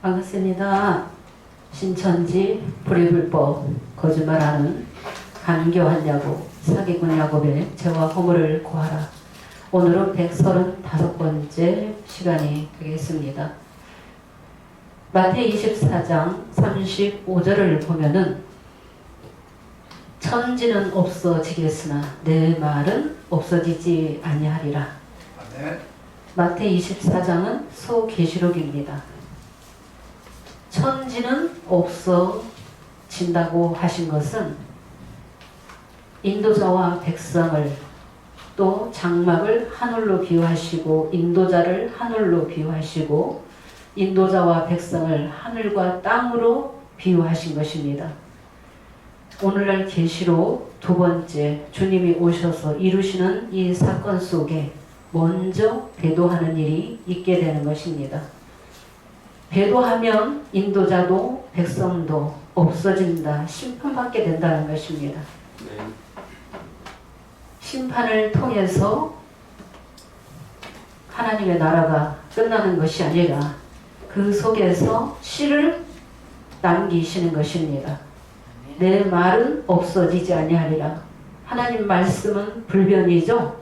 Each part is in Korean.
반갑습니다. 신천지 불의불법 거짓말하는 간교한 야곱 사기꾼 야곱의 죄와 허물을 고하라. 오늘은 135번째 시간이 되겠습니다. 마태이 24장 35절을 보면은 천지는 없어지겠으나 내 말은 없어지지 아니하리라. 마태이 24장은 소계시록입니다. 천지는 없어진다고 하신 것은 인도자와 백성을 또 장막을 하늘로 비유하시고 인도자를 하늘로 비유하시고 인도자와 백성을 하늘과 땅으로 비유하신 것입니다. 오늘날 계시록 두 번째 주님이 오셔서 이루시는 이 사건 속에 먼저 배도하는 일이 있게 되는 것입니다. 배도하면 인도자도 백성도 없어진다, 심판받게 된다는 것입니다. 심판을 통해서 하나님의 나라가 끝나는 것이 아니라 그 속에서 씨를 남기시는 것입니다. 내 말은 없어지지 아니하리라. 하나님 말씀은 불변이죠.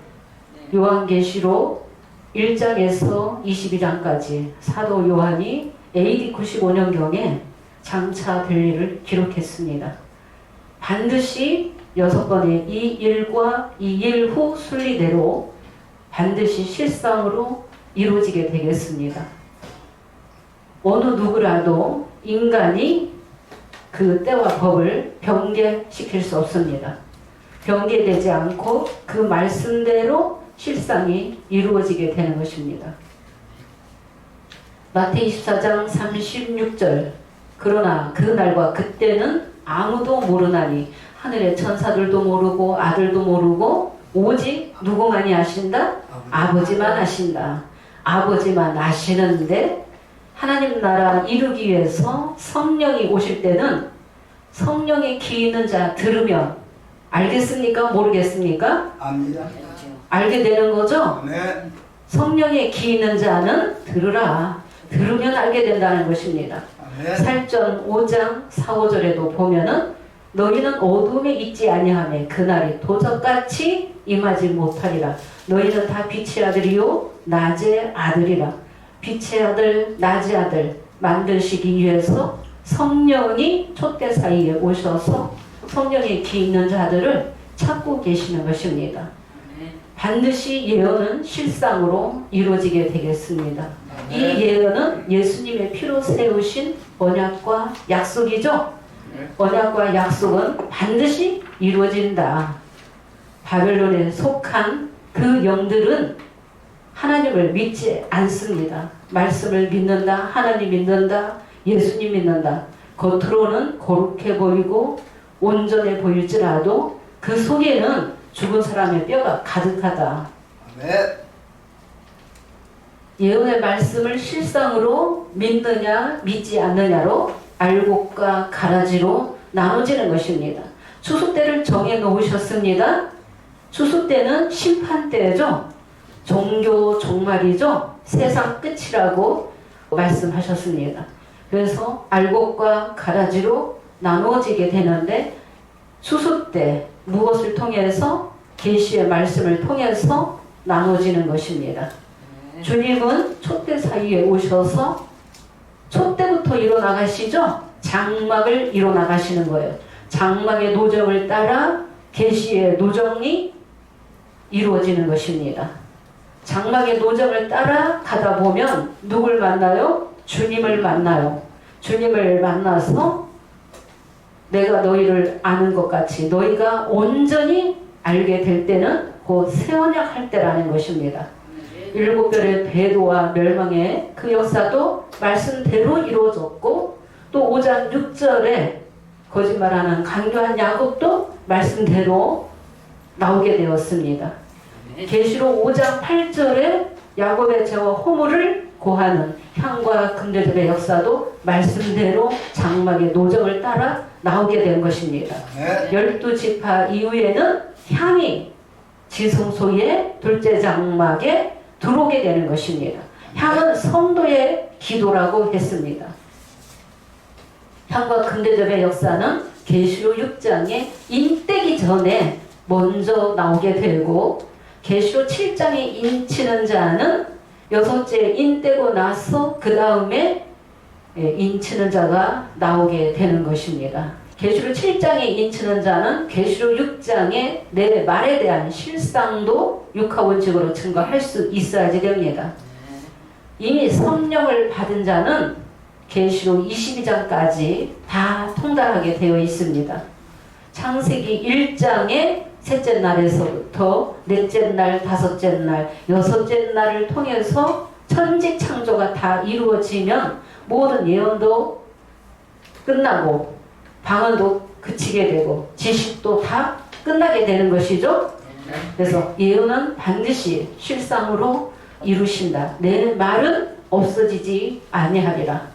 요한계시록 1장에서 22장까지 사도 요한이 AD 95년경에 장차 될 일을 기록했습니다. 반드시 6번의 이 일과 이 일 후 순리대로 반드시 실상으로 이루어지게 되겠습니다. 어느 누구라도 인간이 그 때와 법을 변개시킬 수 없습니다. 변개되지 않고 그 말씀대로 실상이 이루어지게 되는 것입니다. 마태이 24장 36절 그러나 그 날과 그때는 아무도 모르나니 하늘의 천사들도 모르고 아들도 모르고 오직 누구만이 아신다? 아버지만 아신다. 아버지만 아시는데 하나님 나라 이루기 위해서 성령이 오실 때는 성령의 귀 있는 자 들으면 알겠습니까? 모르겠습니까? 압니다. 알게 되는 거죠? 네. 성령의 귀 있는 자는 들으라. 들으면 알게 된다는 것입니다. 네. 살전 5장 4, 5절에도 보면은 너희는 어둠에 있지 아니하매 그날이 도적같이 임하지 못하리라. 너희는 다 빛의 아들이요 낮의 아들이라. 빛의 아들 낮의 아들 만드시기 위해서 성령이 촛대 사이에 오셔서 성령의 귀 있는 자들을 찾고 계시는 것입니다. 반드시 예언은 실상으로 이루어지게 되겠습니다. 이 예언은 예수님의 피로 세우신 언약과 약속이죠. 언약과 약속은 반드시 이루어진다. 바벨론에 속한 그 영들은 하나님을 믿지 않습니다. 말씀을 믿는다, 하나님 믿는다, 예수님 믿는다. 겉으로는 거룩해 보이고 온전해 보일지라도 그 속에는 죽은 사람의 뼈가 가득하다. 예언의 말씀을 실상으로 믿느냐 믿지 않느냐로 알곡과 가라지로 나눠지는 것입니다. 추수 때를 정해 놓으셨습니다. 추수 때는 심판 때죠. 종교 종말이죠. 세상 끝이라고 말씀하셨습니다. 그래서 알곡과 가라지로 나누어지게 되는데 추수 때 무엇을 통해서? 계시의 말씀을 통해서 나눠지는 것입니다. 주님은 촛대 사이에 오셔서 촛대부터 일어나가시죠. 장막을 일어나가시는 거예요. 장막의 노정을 따라 계시의 노정이 이루어지는 것입니다. 장막의 노정을 따라 가다 보면 누굴 만나요? 주님을 만나요. 주님을 만나서 내가 너희를 아는 것 같이 너희가 온전히 알게 될 때는 곧 새 언약 할 때라는 것입니다. 7별의 배도와 멸망의 그 역사도 말씀대로 이루어졌고 또 5장 6절에 거짓말하는 간교한 야곱도 말씀대로 나오게 되었습니다. 계시록 5장 8절에 야곱의 죄와 허물을 고하는 향과 금대접의 역사도 말씀대로 장막의 노정을 따라 나오게 된 것입니다. 12지파 이후에는 향이 지성소의 둘째 장막에 들어오게 되는 것입니다. 향은 성도의 기도라고 했습니다. 향과 금대접의 역사는 계시록 6장에 인때기 전에 먼저 나오게 되고, 계시록 7장에 인치는 자는 여섯째 인때고 나서 그 다음에 인치는 자가 나오게 되는 것입니다. 계시록 7장에 인치는 자는 계시록 6장에 내 말에 대한 실상도 육하원칙으로 증거할 수 있어야지 됩니다. 이미 성령을 받은 자는 계시록 22장까지 다 통달하게 되어 있습니다. 창세기 1장에 셋째 날에서부터 넷째 날, 다섯째 날, 여섯째 날을 통해서 천지 창조가 다 이루어지면 모든 예언도 끝나고 방언도 그치게 되고 지식도 다 끝나게 되는 것이죠. 그래서 예언은 반드시 실상으로 이루신다. 내 말은 없어지지 아니하리라.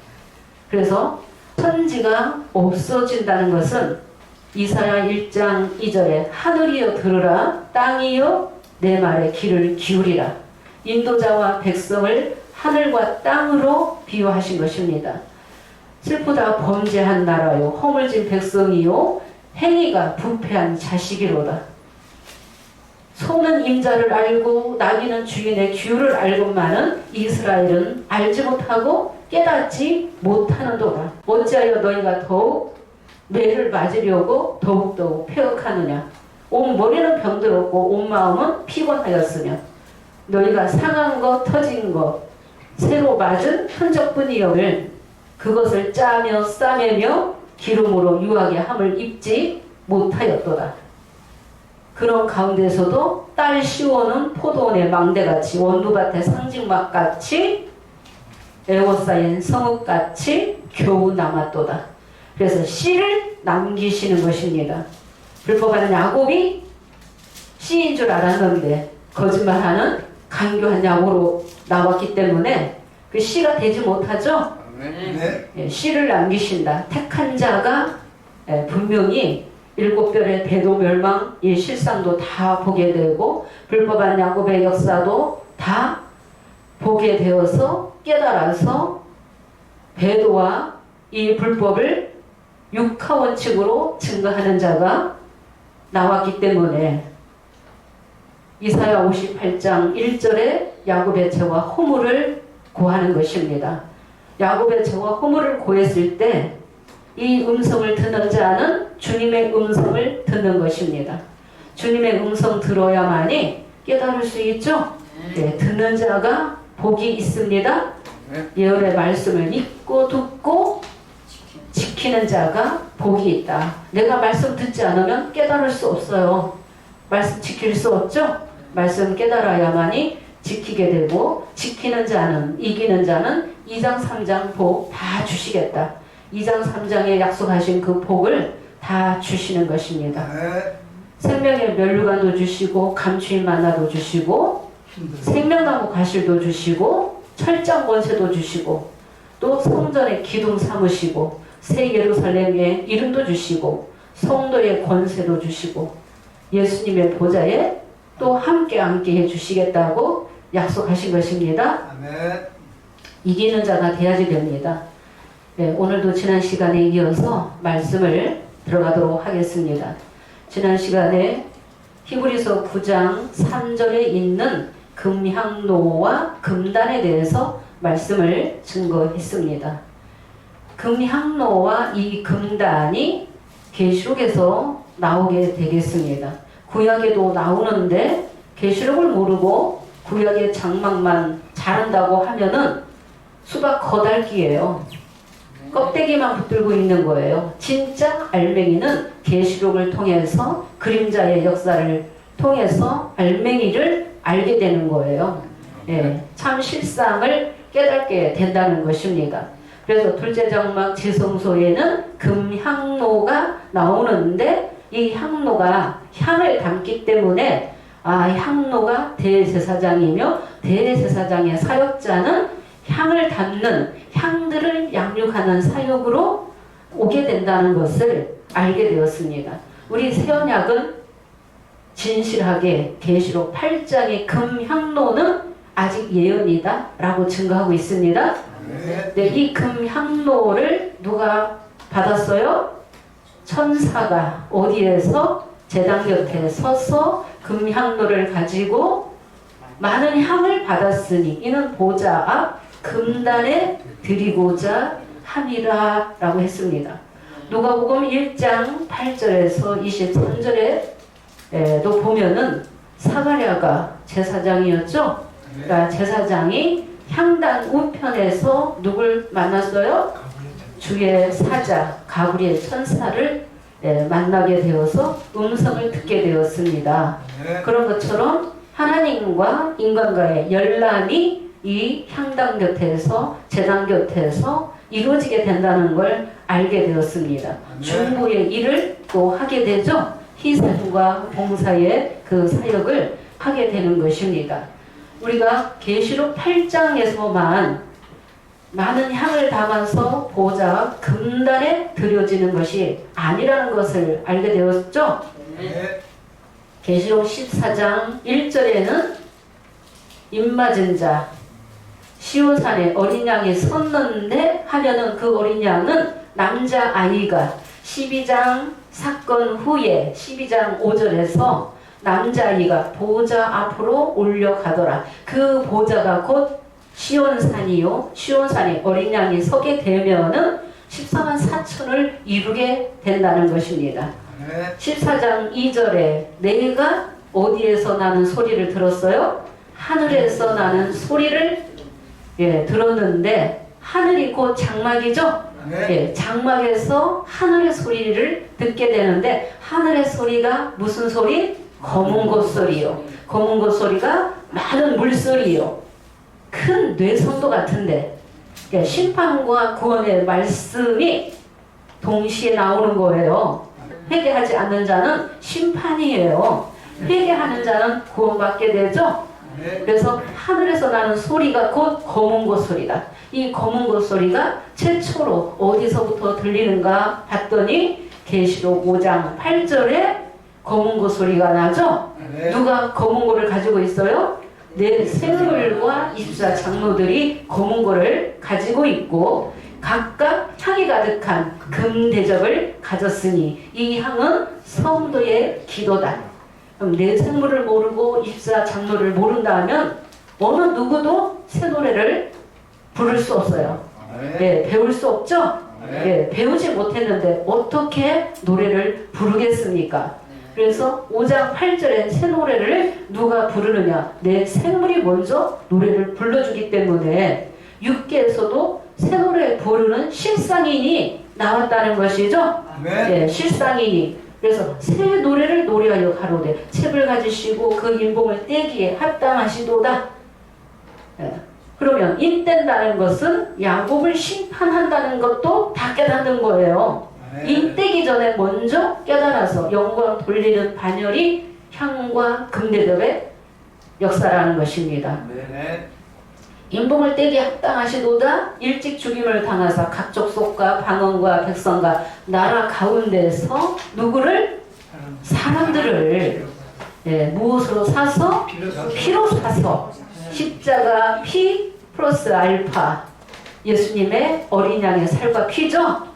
그래서 천지가 없어진다는 것은 이사야 1장 2절에 하늘이여 들으라, 땅이여 내 말에 귀를 기울이라. 인도자와 백성을 하늘과 땅으로 비유하신 것입니다. 슬프다 범죄한 나라요, 허물진 백성이요, 행위가 부패한 자식이로다. 소는 임자를 알고 나귀는 주인의 규를 알고만은 이스라엘은 알지 못하고 깨닫지 못하는도다. 어찌하여 너희가 더욱 매를 맞으려고 더욱더욱 패역하느냐. 온 머리는 병들었고 온 마음은 피곤하였으며 너희가 상한 것 터진 것 새로 맞은 흔적뿐이여를 그것을 짜며 싸매며 기름으로 유하게 함을 입지 못하였도다. 그런 가운데서도 딸 시온은 포도원의 망대같이 원두밭의 상징막같이 에워싸인 성읍같이 겨우 남았도다. 그래서 씨를 남기시는 것입니다. 불법하는 야곱이 씨인 줄 알았는데 거짓말하는 간교한 야곱으로 나왔기 때문에 그 씨가 되지 못하죠. 네. 씨를 남기신다. 택한 자가 분명히 일곱 별의 대도 멸망 이 실상도 다 보게 되고 불법한 야곱의 역사도 다 보게 되어서 깨달아서 배도와 이 불법을 육하원칙으로 증거하는 자가 나왔기 때문에 이사야 58장 1절에 야곱의 죄와 허물을 고하는 것입니다. 야곱의 죄와 허물을 고했을 때 이 음성을 듣는 자는 주님의 음성을 듣는 것입니다. 주님의 음성 들어야만이 깨달을 수 있죠. 네, 듣는 자가 복이 있습니다. 예언의 말씀을 믿고 듣고 지키는 자가 복이 있다. 내가 말씀 듣지 않으면 깨달을 수 없어요. 말씀 지킬 수 없죠. 말씀 깨달아야만이 지키게 되고 지키는 자는 이기는 자는 2장 3장 복 다 주시겠다. 2장 3장에 약속하신 그 복을 다 주시는 것입니다. 생명의 면류관도 주시고 감추인 만나도 주시고 생명나무 과실도 주시고 철장 권세도 주시고 또 성전의 기둥 삼으시고 새 예루살렘의 이름도 주시고 성도의 권세도 주시고 예수님의 보좌에 또 함께 해주시겠다고 약속하신 것입니다. 이기는 자가 돼야지 됩니다. 네, 오늘도 지난 시간에 이어서 말씀을 들어가도록 하겠습니다. 지난 시간에 히브리서 9장 3절에 있는 금향로와 금단에 대해서 말씀을 증거했습니다. 금향로와 이 금단이 계시록에서 나오게 되겠습니다. 구약에도 나오는데 계시록을 모르고 구약의 장막만 잘한다고 하면은 수박 거달기예요. 껍데기만 붙들고 있는 거예요. 진짜 알맹이는 계시록을 통해서 그림자의 역사를 통해서 알맹이를 알게 되는 거예요. 예, 참 실상을 깨닫게 된다는 것입니다. 그래서 둘째 장막 지성소에는 금향로가 나오는데 이 향로가 향을 담기 때문에 향로가 대제사장이며 대제사장의 사역자는 향을 담는 향들을 양육하는 사역으로 오게 된다는 것을 알게 되었습니다. 우리 새언약은 진실하게 계시록 8장의 금향로는 아직 예언이다 라고 증거하고 있습니다. 네, 이 금향로를 누가 받았어요? 천사가 어디에서? 제단 곁에 서서 금향로를 가지고 많은 향을 받았으니 이는 보좌 앞 금단에 드리고자 함이라 라고 했습니다. 누가복음 1장 8절에서 23절에도 보면은 사가랴가 제사장이었죠. 그러니까 제사장이 향단 우편에서 누굴 만났어요? 주의 사자 가브리엘 천사를 만나게 되어서 음성을 듣게 되었습니다. 그런 것처럼 하나님과 인간과의 연란이 이 향단 곁에서 제단 곁에서 이루어지게 된다는 걸 알게 되었습니다. 중보의 일을 또 하게 되죠. 희생과 봉사의 그 사역을 하게 되는 것입니다. 우리가 계시록 8장에서만 많은 향을 담아서 보좌 금단에 드려지는 것이 아니라는 것을 알게 되었죠. 계시록 14장 1절에는 입맞은 자 시온산에 어린 양이 섰는데 하면은 그 어린 양은 남자아이가 12장 사건 후에 12장 5절에서 남자아이가 보좌 앞으로 올려가더라. 그 보좌가 곧 시온산이요. 시온산에 어린 양이 서게 되면은 14만 4천을 이루게 된다는 것입니다. 14장 2절에 내가 어디에서 나는 소리를 들었어요? 하늘에서 나는 소리를 들었는데 하늘이 곧 장막이죠? 장막에서 하늘의 소리를 듣게 되는데 하늘의 소리가 무슨 소리? 검은 곳 소리요. 검은 곳 소리가 많은 물소리요. 큰 뇌성도 같은데 심판과 구원의 말씀이 동시에 나오는 거예요. 회개하지 않는 자는 심판이에요. 회개하는 자는 구원받게 되죠. 그래서 하늘에서 나는 소리가 곧 검은 곳 소리다. 이 검은 곳 소리가 최초로 어디서부터 들리는가 봤더니 계시록 5장 8절에 검은 곳 소리가 나죠. 누가 검은 고를 가지고 있어요? 네 생물과 24 장로들이 검은 고를 가지고 있고 각각 향이 가득한 금 대접을 가졌으니 이 향은 성도의 기도다. 그럼 네 생물을 모르고 24 장로를 모른다 하면 어느 누구도 새 노래를 부를 수 없어요. 배울 수 없죠? 배우지 못했는데 어떻게 노래를 부르겠습니까? 그래서 5장 8절에 새 노래를 누가 부르느냐? 내 생물이 먼저 노래를 불러주기 때문에 육계에서도 새 노래 부르는 실상인이 나왔다는 것이죠. 실상인이. 그래서 새 노래를 노래하여 가로되 칩을 가지시고 그 인봉을 떼기에 합당하시도다. 그러면 인뗀다는 것은 야곱을 심판한다는 것도 다 깨닫는 거예요. 인떼기 전에 먼저 깨달아서 영광 돌리는 반열이 향과 금대접의 역사라는 것입니다. 인봉을 떼기 합당하시도다. 일찍 죽임을 당하사 각 족속과 방언과 백성과 나라 가운데서 누구를? 사람들을 무엇으로 사서? 피로 사서. 십자가 피 플러스 알파 예수님의 어린 양의 살과 피죠.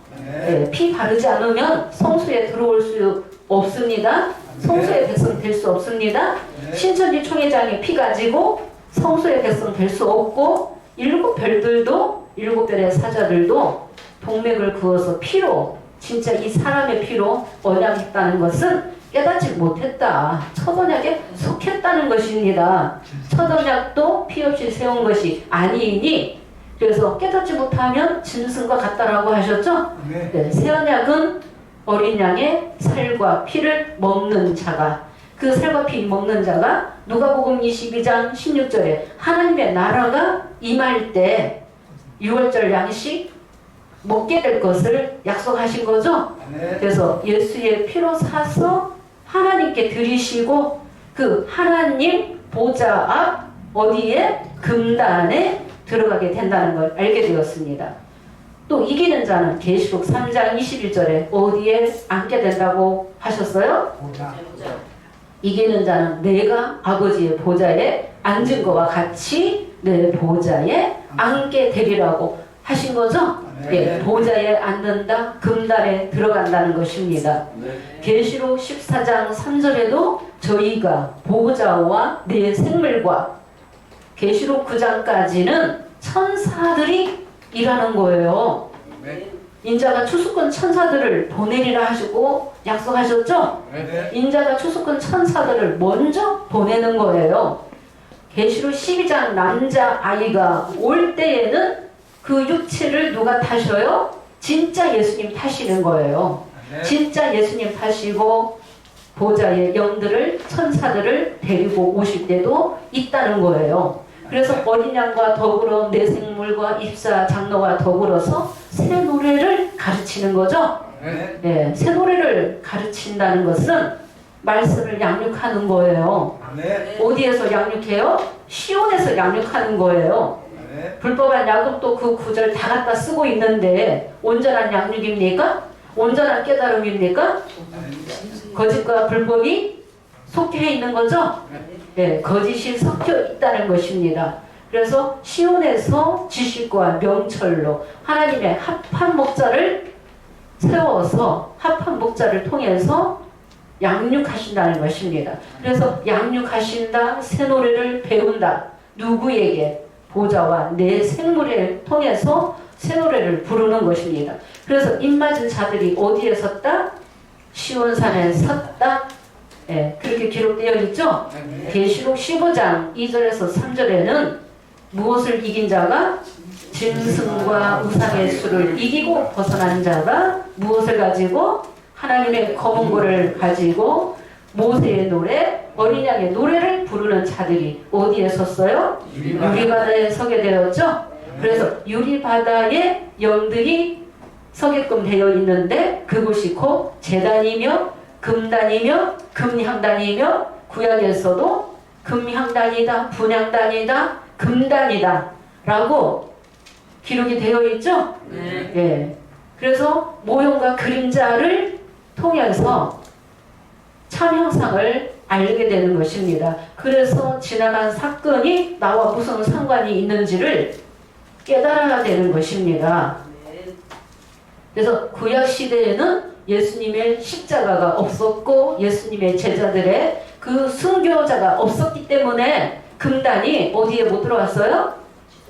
피 바르지 않으면 성소에 들어올 수 없습니다. 성소의 백성 될 수 없습니다. 신천지 총회장이 피 가지고 성소의 백성 될 수 없고 일곱 별들도 일곱 별의 사자들도 동맥을 그어서 피로 진짜 이 사람의 피로 언약했다는 것은 깨닫지 못했다. 첫 언약에 속했다는 것입니다. 첫 언약도 피 없이 세운 것이 아니니 그래서 깨닫지 못하면 짐승과 같다라고 하셨죠? 새 언약은 어린 양의 살과 피를 먹는 자가 그 살과 피 먹는 자가 누가복음 22장 16절에 하나님의 나라가 임할 때 6월절 양식 먹게 될 것을 약속하신 거죠? 그래서 예수의 피로 사서 하나님께 드리시고 그 하나님 보좌 앞 어디에? 금단에 들어가게 된다는 걸 알게 되었습니다. 또 이기는 자는 계시록 3장 21절에 어디에 앉게 된다고 하셨어요? 이기는 자는 내가 아버지의 보좌에 앉은 것과 같이 내 보좌에 앉게 되리라고 하신 거죠? 예, 보좌에 앉는다, 금단에 들어간다는 것입니다. 계시록 14장 3절에도 저희가 보좌와 내 생물과, 계시록 9장까지는 천사들이 일하는 거예요. 인자가 추수꾼 천사들을 보내리라 하시고 약속하셨죠? 인자가 추수꾼 천사들을 먼저 보내는 거예요. 계시록 12장 남자아이가 올 때에는 그 육체를 누가 타셔요? 진짜 예수님 타시는 거예요. 진짜 예수님 타시고 보좌의 영들을, 천사들을 데리고 오실 때도 있다는 거예요. 그래서 어린 양과 더불어 내 생물과 입사 장로와 더불어서 새 노래를 가르치는 거죠. 네, 새 노래를 가르친다는 것은 말씀을 양육하는 거예요. 어디에서 양육해요? 시온에서 양육하는 거예요. 불법한 야곱도 그 구절 다 갖다 쓰고 있는데 온전한 양육입니까? 온전한 깨달음입니까? 거짓과 불법이 속해 있는 거죠? 네, 거짓이 섞여 있다는 것입니다. 그래서 시온에서 지식과 명철로 하나님의 합한 목자를 세워서 합한 목자를 통해서 양육하신다는 것입니다. 그래서 양육하신다, 새 노래를 배운다. 누구에게? 보좌와 내 생물을 통해서 새 노래를 부르는 것입니다. 그래서 입맞은 자들이 어디에 섰다? 시온산에 섰다. 예, 그렇게 기록되어 있죠? 계시록 15장 2절에서 3절에는 무엇을 이긴 자가? 짐승과 우상의 수를 이기고 벗어난 자가 무엇을 가지고? 하나님의 검은 고를 가지고 모세의 노래, 어린 양의 노래를 부르는 자들이 어디에 섰어요? 유리바다에 서게 되었죠? 그래서 유리바다에 영들이 서게끔 되어 있는데 그곳이 곧 제단이며 금단이며 금향단이며 구약에서도 금향단이다, 분향단이다, 금단이다 라고 기록이 되어 있죠? 예. 그래서 모형과 그림자를 통해서 참 형상을 알게 되는 것입니다. 그래서 지나간 사건이 나와 무슨 상관이 있는지를 깨달아야 되는 것입니다. 그래서 구약 시대에는 예수님의 십자가가 없었고 예수님의 제자들의 그 순교자가 없었기 때문에 금단이 어디에 못 들어왔어요?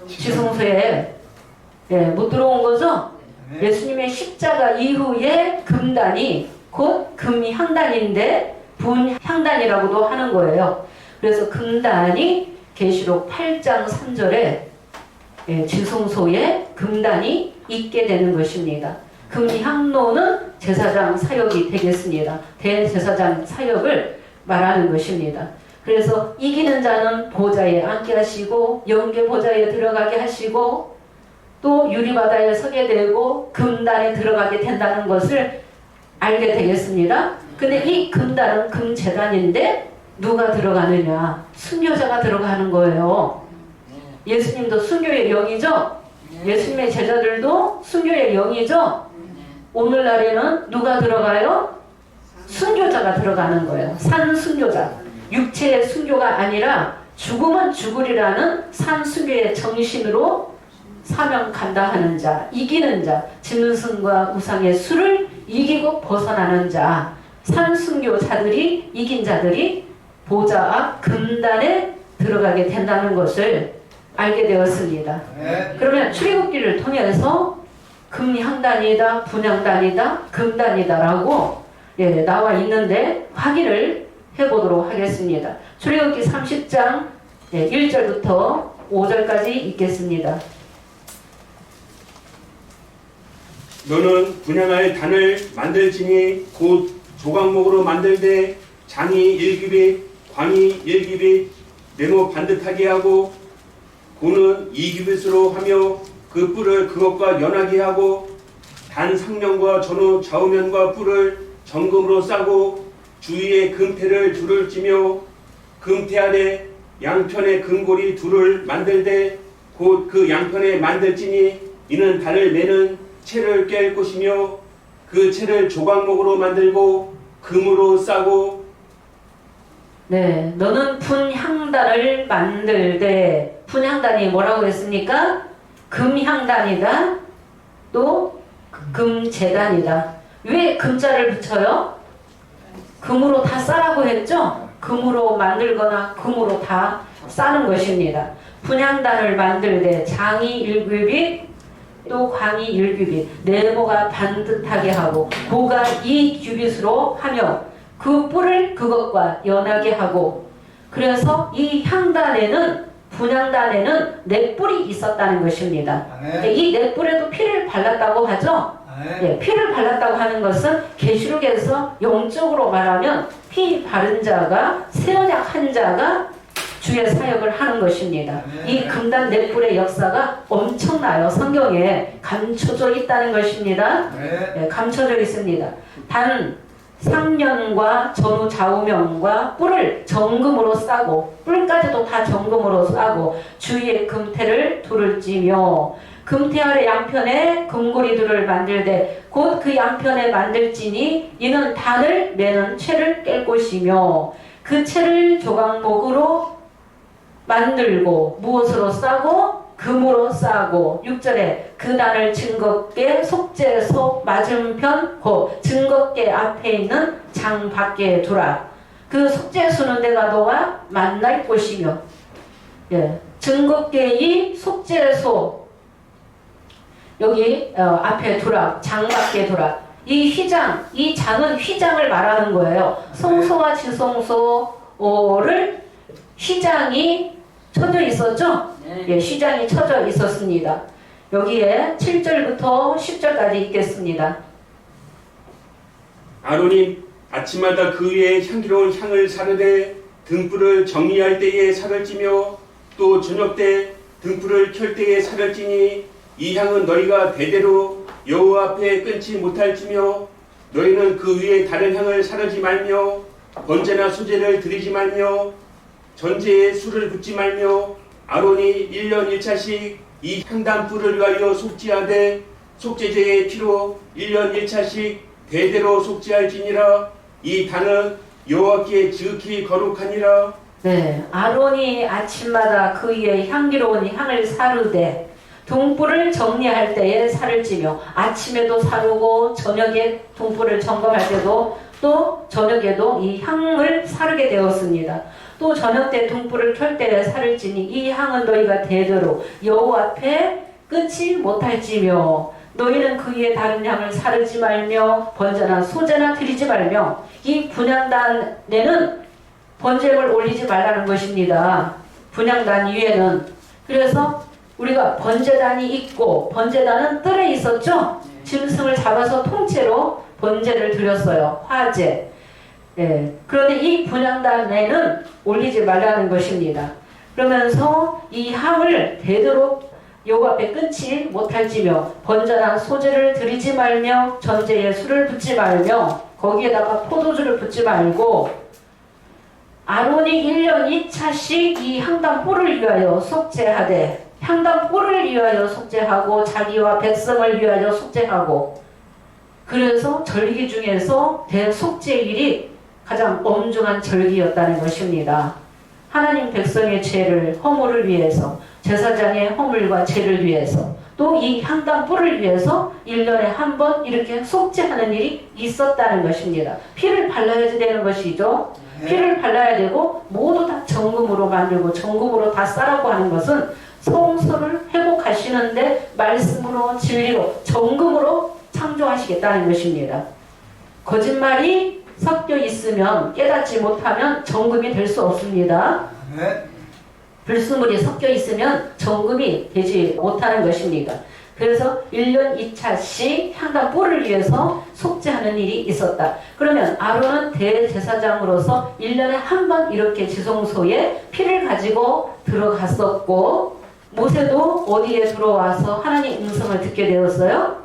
지성소에 못 들어온 거죠? 예수님의 십자가 이후에 금단이 곧 금향단인데 분향단이라고도 하는 거예요. 그래서 금단이 계시록 8장 3절에 지성소에 금단이 있게 되는 것입니다. 금향로는 제사장 사역이 되겠습니다. 대제사장 사역을 말하는 것입니다. 그래서 이기는 자는 보좌에 앉게 하시고 영계 보좌에 들어가게 하시고 또 유리바다에 서게 되고 금단에 들어가게 된다는 것을 알게 되겠습니다. 근데 이 금단은 금제단인데 누가 들어가느냐? 순교자가 들어가는 거예요. 예수님도 순교의 영이죠? 예수님의 제자들도 순교의 영이죠? 오늘날에는 누가 들어가요? 순교자가 들어가는 거예요. 산순교자. 육체의 순교가 아니라 죽으면 죽으리라는 산순교의 정신으로 사명 감당하는 자, 이기는 자, 짐승과 우상의 수를 이기고 벗어나는 자, 산순교자들이, 이긴 자들이 보좌 앞 금단에 들어가게 된다는 것을 알게 되었습니다. 그러면 출애굽기를 통해서 금향단이다, 분향단이다, 금단이다라고 나와 있는데 확인을 해보도록 하겠습니다. 출애굽기 30장 1절부터 5절까지 읽겠습니다. 너는 분향할 단을 만들지니 곧 조각목으로 만들되 장이 1규빗, 광이 1규빗, 네모 반듯하게 하고 고는 2규빗으로 하며 그 뿔을 그것과 연하게 하고 단 상면과 전후 좌우면과 뿔을 정금으로 싸고 주위에 금태를 둘을 찌며 금태 아래 양편의 금고리 둘을 만들되 곧 그 양편에 만들지니 이는 달을 매는 채를 깰 것이며 그 채를 조각목으로 만들고 금으로 싸고 너는 분향단을 만들되 분향단이 뭐라고 했습니까? 금향단이다. 또 금재단이다. 왜 금자를 붙여요? 금으로 다 싸라고 했죠? 금으로 만들거나 금으로 다 싸는 것입니다. 분향단을 만들 때 장이 1규빗 또 광이 1규빗 네모가 반듯하게 하고 고가 2규빗으로 하며 그 뿔을 그것과 연하게 하고 그래서 이 향단에는 분향단에는 네 뿔이 있었다는 것입니다. 이 네 뿔에도 피를 발랐다고 하죠? 네, 피를 발랐다고 하는 것은 계시록에서 영적으로 말하면 피 바른 자가 세언약 한 자가 주의 사역을 하는 것입니다. 이 금단 네 뿔의 역사가 엄청나요. 성경에 감춰져 있다는 것입니다. 네, 감춰져 있습니다. 단 상면과 전후 좌우면과 뿔을 정금으로 싸고 뿔까지도 다 정금으로 싸고 주위에 금태를 둘을 찌며 금태 아래 양편에 금고리들을 만들되 곧 그 양편에 만들지니 이는 단을 매는 채를 깰 것이며 그 채를 조각목으로 만들고 무엇으로 싸고 금으로 싸고 6절에 그 단을 증거께 속죄소 맞은편 곧 증거께 앞에 있는 장 밖에 두라. 그 속죄소는 내가 너와 만날 곳이며 증거께의 속죄소 여기 앞에 두라. 장 밖에 두라. 이 휘장, 이 장은 휘장을 말하는 거예요. 성소와 지성소를 휘장이 쳐져 있었죠? 예, 휘장이 쳐져 있었습니다. 여기에 7절부터 10절까지 읽겠습니다. 아론이 아침마다 그 위에 향기로운 향을 사르되 등불을 정리할 때에 살을 찌며 또 저녁 때 등불을 켤 때에 살을 찌니 이 향은 너희가 대대로 여호와 앞에 끊지 못할지며 너희는 그 위에 다른 향을 사르지 말며 번제나 소제를 드리지 말며 전제에 술을 붓지 말며 아론이 1년 1차씩 이 향단불을 위하여 속죄하되 속죄제의 피로 1년 1차씩 대대로 속죄할지니라. 이 단은 여호와께 지극히 거룩하니라. 네, 아론이 아침마다 그 위에 향기로운 향을 사르되 등불을 정리할 때에 살을 찌며 아침에도 사르고 저녁에 등불을 점검할 때도 또 저녁에도 이 향을 사르게 되었습니다. 또 저녁 때 등불을 켤 때에 살을 찌니 이 향은 너희가 대대로 여호와 앞에 끊지 못할지며 너희는 그 위에 다른 향을 사르지 말며 번제나 소제나 드리지 말며 이 분향단에는 번제를 올리지 말라는 것입니다. 분향단 위에는. 그래서 우리가 번제단이 있고 번제단은 뜰에 있었죠. 짐승을 잡아서 통째로 번제를 드렸어요. 화제. 예. 그런데 이 분향단에는 올리지 말라는 것입니다. 그러면서 이 향을 되도록 여호와 앞에 끊지 못할지며 번제나 소제를 드리지 말며 전제에 술을 붓지 말며 거기에다가 포도주를 붓지 말고 아론이 1년 2차씩 이 향단 뿔을 위하여 속죄하되 향단 뿔을 위하여 속죄하고 자기와 백성을 위하여 속죄하고 그래서 절기 중에서 대속죄일이 가장 엄중한 절기였다는 것입니다. 하나님 백성의 죄를 허물을 위해서 제사장의 허물과 죄를 위해서 또 이 향단 뿔을 위해서 1년에 한 번 이렇게 속죄하는 일이 있었다는 것입니다. 피를 발라야 되는 것이죠. 피를 발라야 되고 모두 다 정금으로 만들고 정금으로 다 싸라고 하는 것은 성소를 회복하시는데 말씀으로 진리로 정금으로 창조하시겠다는 것입니다. 거짓말이 섞여 있으면 깨닫지 못하면 정금이 될 수 없습니다. 불순물이 섞여 있으면 정금이 되지 못하는 것입니다. 그래서 1년 2차씩 향단 뿔을 위해서 속죄하는 일이 있었다. 그러면 아론은 대제사장으로서 1년에 한 번 이렇게 지성소에 피를 가지고 들어갔었고 모세도 어디에 들어와서 하나님 음성을 듣게 되었어요?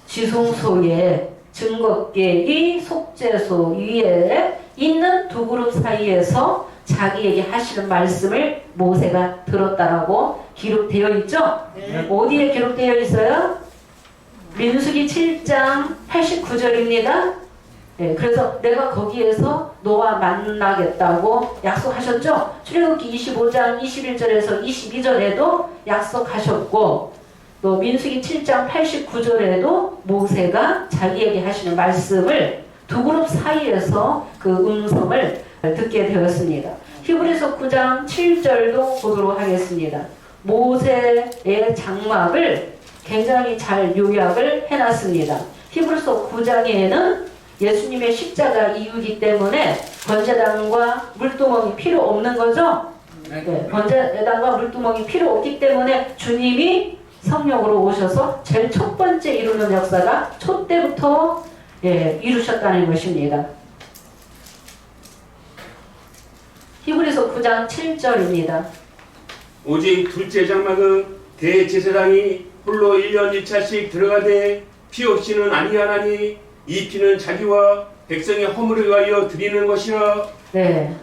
지성소에 증거궤의 속죄소 위에 있는 두 그룹 사이에서 자기에게 하시는 말씀을 모세가 들었다라고 기록되어 있죠? 네. 어디에 기록되어 있어요? 민수기 7장 89절입니다. 네, 그래서 내가 거기에서 너와 만나겠다고 약속하셨죠? 출애굽기 25장 21절에서 22절에도 약속하셨고 또 민수기 7장 89절에도 모세가 자기에게 하시는 말씀을 두 그룹 사이에서 그 음성을 듣게 되었습니다. 히브리서 9장 7절도 보도록 하겠습니다. 모세의 장막을 굉장히 잘 요약을 해놨습니다. 히브리서 9장에는 예수님의 십자가 이유이기 때문에 번제단과 물두멍이 필요 없는 거죠. 네, 번제단과 물두멍이 필요 없기 때문에 주님이 성령으로 오셔서 제일 첫 번째 이루는 역사가 촛대부터 이루셨다는 것입니다. 히브리서 9장 7절입니다. 오직 둘째 장막은 대제사장이 홀로 1년 1차씩 들어가되 피 없이는 아니하나니 이 피는 자기와 백성의 허물을 위하여 드리는 것이라. 네.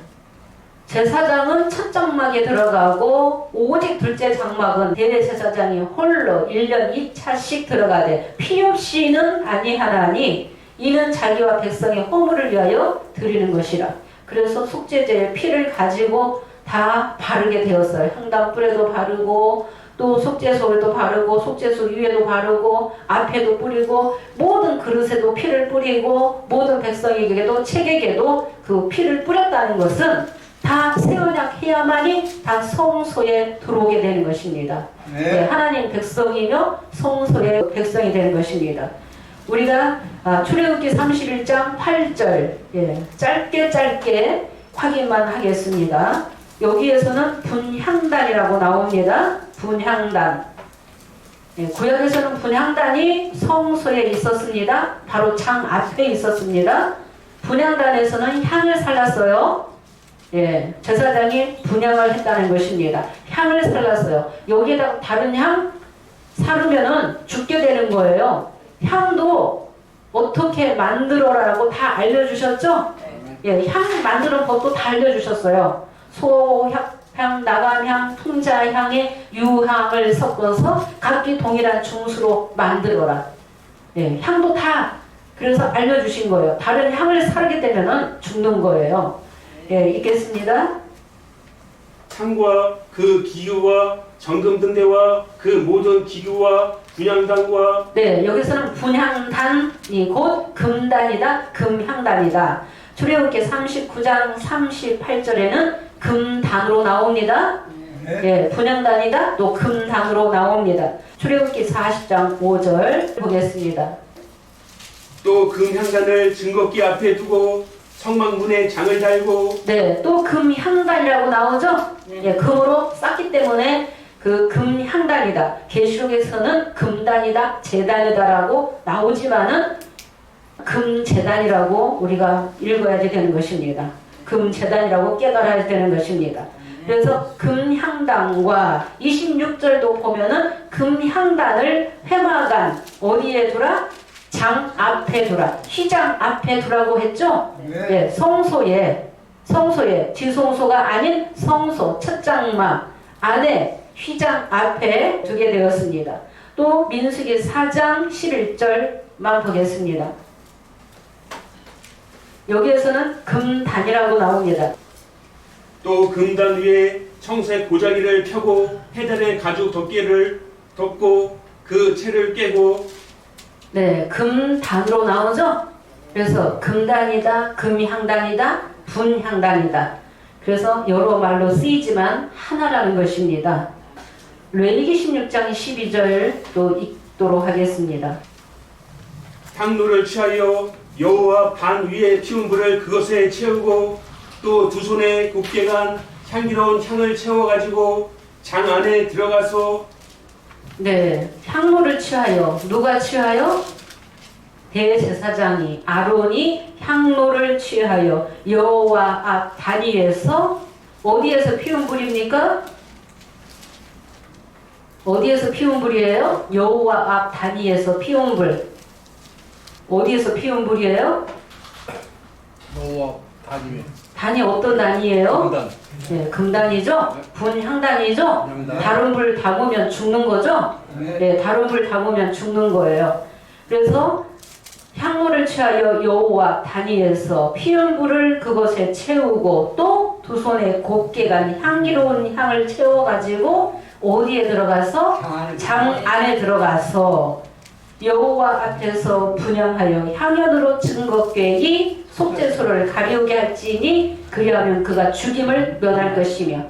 제사장은 첫 장막에 들어가고 오직 둘째 장막은 대제사장이 홀로 1년 2차씩 들어가되 피 없이는 아니하나니 이는 자기와 백성의 허물을 위하여 드리는 것이라. 그래서 속죄제의 피를 가지고 다 바르게 되었어요. 향단불에도 바르고 또 속죄소에도 바르고 속죄소 위에도 바르고 앞에도 뿌리고 모든 그릇에도 피를 뿌리고 모든 백성에게도 책에게도 그 피를 뿌렸다는 것은 다 새 언약 해야만이 다 성소에 들어오게 되는 것입니다. 네, 하나님 백성이며 성소의 백성이 되는 것입니다. 우리가 출애굽기 31장 8절 짧게 확인만 하겠습니다. 여기에서는 분향단이라고 나옵니다. 분향단. 구약에서는 분향단이 성소에 있었습니다. 바로 장 앞에 있었습니다. 분향단에서는 향을 살랐어요. 제사장이 분향을 했다는 것입니다. 향을 살랐어요. 여기에다가 다른 향 사르면은 죽게 되는 거예요. 향도 어떻게 만들어라라고 다 알려주셨죠? 향 만드는 법도 다 알려주셨어요. 소향, 나감향, 풍자향에 유향을 섞어서 각기 동일한 중수로 만들어라. 향도 다 그래서 알려주신 거예요. 다른 향을 사르게 되면은 죽는 거예요. 읽겠습니다. 창과 그 기구와 정금 등대와 그 모든 기구와 분향단과. 여기서는 분향단이 곧 금단이다, 금향단이다. 출애굽기 39장 38절에는 금단으로 나옵니다. 분향단이다, 또 금단으로 나옵니다. 출애굽기 40장 5절 보겠습니다. 또 금향단을 증거기 앞에 두고 성막문에 장을 달고. 또 금향단이라고 나오죠? 금으로 쌓기 때문에 그 금향단이다. 계시록에서는 금단이다, 제단이다라고 나오지만은 금제단이라고 우리가 읽어야 되는 것입니다. 금제단이라고 깨달아야 되는 것입니다. 그래서 금향단과 26절도 보면은 금향단을 회막안 어디에 두라? 장 앞에 두라. 휘장 앞에 두라고 했죠? 성소에 지성소가 아닌 성소 첫 장막 안에 휘장 앞에 두게 되었습니다. 또 민수기 4장 11절만 보겠습니다. 여기에서는 금단이라고 나옵니다. 또 금단 위에 청색 보자기를 펴고 해달의 가죽 덮개를 덮고 그 채를 깨고. 금단으로 나오죠? 그래서 금단이다, 금향단이다, 분향단이다. 그래서 여러 말로 쓰이지만 하나라는 것입니다. 레위기 16장 12절 또 읽도록 하겠습니다. 향로를 취하여 여호와 반 위에 피운 불을 그것에 채우고 또 두 손에 곱게 간 향기로운 향을 채워가지고 장 안에 들어가서. 향로를 취하여 누가 취하여? 대제사장이 아론이 향로를 취하여 여호와 앞 단위에서 어디에서 피운 불입니까? 어디에서 피운 불이에요? 여호와 앞 단위에서 피운 불. 어디에서 피운 불이에요? 여호와 단위. 단이 어떤 단이에요? 금단. 금단이죠? 분향단이죠? 다른 불 담으면 죽는 거죠? 다른 불 담으면 죽는 거예요. 그래서 향로를 취하여 여호와 단위에서 피운 불을 그것에 채우고 또 두 손에 곱게 간 향기로운 향을 채워가지고 어디에 들어가서? 장 안에 들어가서 여호와 앞에서 분향하여 향연으로 증거궤이 속죄소를 가리우게 할지니 그리하면 그가 죽임을 면할 것이며.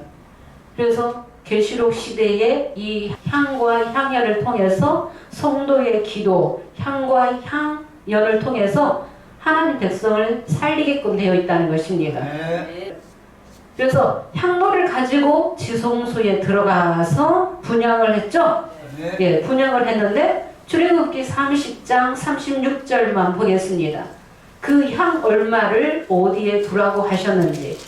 그래서 계시록 시대에 이 향과 향연을 통해서 성도의 기도, 향과 향연을 통해서 하나님 백성을 살리게끔 되어 있다는 것입니다. 그래서 향로를 가지고 지성소에 들어가서 분향을 했죠. 예, 분향을 했는데 출애굽기 30장 36절만 보겠습니다. 그 향 얼마를 어디에 두라고 하셨는지.